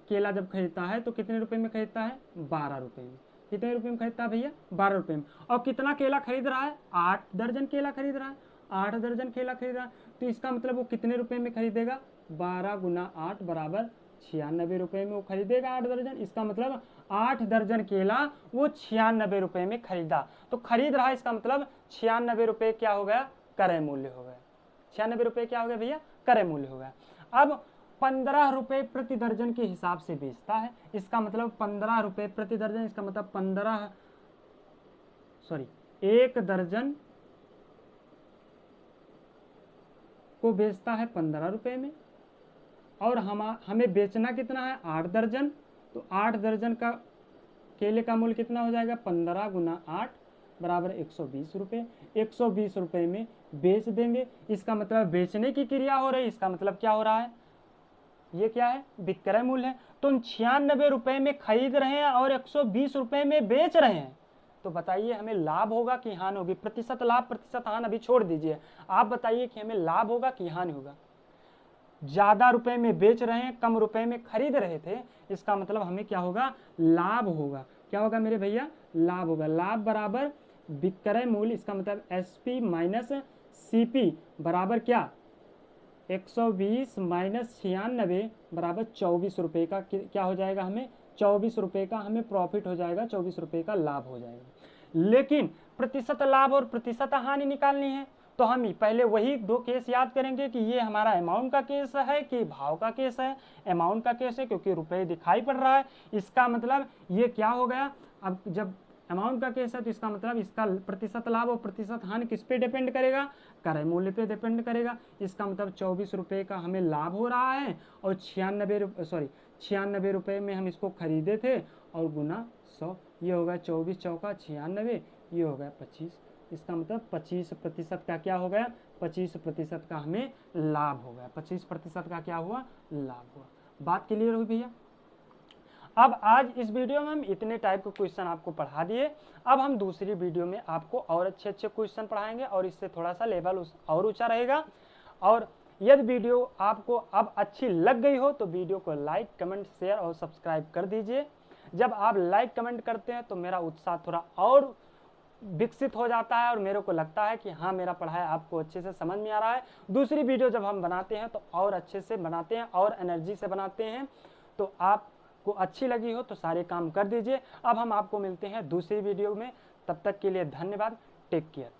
केला जब खरीदता है तो कितने रुपए में खरीदता है? 12 रुपए में। कितने रुपए में खरीदता है भैया? 12 रुपए में। और कितना केला खरीद रहा है? 8 दर्जन केला खरीद रहा है, 8 दर्जन केला खरीद रहा है, तो इसका मतलब वो कितने रुपए में खरीदेगा? 12 गुना 8 बराबर 96 रुपए में वो खरीदेगा 8 दर्जन। इसका मतलब 8 दर्जन केला वो 96 रुपए में खरीदा, तो खरीद रहा है, इसका मतलब 96 रुपए क्या हो गया? क्रय मूल्य हो गया। 96 रुपए क्या हो गया भैया? क्रय मूल्य हो गया। अब 15 रुपए प्रति दर्जन के हिसाब से बेचता है, इसका मतलब 15 रुपए प्रति दर्जन, इसका मतलब एक दर्जन को बेचता है 15 रुपए में, और हमें बेचना कितना है? 8 दर्जन, तो 8 दर्जन का केले का मूल्य कितना हो जाएगा? 15 गुना 8 बराबर 120 रुपये। 120 रुपये में बेच देंगे, इसका मतलब बेचने की क्रिया हो रही है, इसका मतलब क्या हो रहा है? ये क्या है? विक्रय मूल्य है। तो 96 रुपये में खरीद रहे हैं और 120 रुपये में बेच रहे हैं, तो बताइए हमें लाभ होगा कि हानि होगी? प्रतिशत लाभ प्रतिशत हानि अभी छोड़ दीजिए, आप बताइए कि हमें लाभ होगा कि हानि होगा? ज्यादा रुपए में बेच रहे हैं, कम रुपए में खरीद रहे थे, इसका मतलब हमें क्या होगा? लाभ होगा। क्या होगा मेरे भैया? लाभ होगा। लाभ बराबर विक्रय मूल्य, इसका मतलब एसपी माइनस सीपी बराबर क्या? 120 माइनस 96 बराबर 24 रुपये का क्या हो जाएगा? हमें 24 रुपये का हमें प्रॉफिट हो जाएगा, 24 रुपये का लाभ हो जाएगा। लेकिन प्रतिशत लाभ और प्रतिशत हानि निकालनी है, तो हम पहले वही दो केस याद करेंगे कि ये हमारा अमाउंट का केस है कि भाव का केस है। अमाउंट का केस है क्योंकि रुपए दिखाई पड़ रहा है, इसका मतलब ये क्या हो गया? अब जब अमाउंट का केस है तो इसका मतलब इसका प्रतिशत लाभ और प्रतिशत हानि किस पे डिपेंड करेगा? क्रय मूल्य पे डिपेंड करेगा। इसका मतलब 24 रुपये का हमें लाभ हो रहा है और 96 रुपये में हम इसको खरीदे थे, और गुना 100, ये होगा 24 चौका 96, ये हो गया 25। इसका मतलब 25% का क्या हो गया? 25% का हमें लाभ हो गया। 25% का क्या हुआ? लाभ हुआ। बात क्लियर हुई भैया? अब आज इस वीडियो में हम इतने टाइप के क्वेश्चन आपको पढ़ा दिए। अब हम दूसरी वीडियो में आपको और अच्छे अच्छे क्वेश्चन पढ़ाएंगे और इससे थोड़ा सा लेवल और ऊंचा रहेगा। और यदि वीडियो आपको अब अच्छी लग गई हो तो वीडियो को लाइक कमेंट शेयर और सब्सक्राइब कर दीजिए। जब आप लाइक कमेंट करते हैं तो मेरा उत्साह थोड़ा और विकसित हो जाता है और मेरे को लगता है कि हाँ, मेरा पढ़ाई आपको अच्छे से समझ में आ रहा है। दूसरी वीडियो जब हम बनाते हैं तो और अच्छे से बनाते हैं और एनर्जी से बनाते हैं। तो आपको अच्छी लगी हो तो सारे काम कर दीजिए। अब हम आपको मिलते हैं दूसरी वीडियो में, तब तक के लिए धन्यवाद। Take care.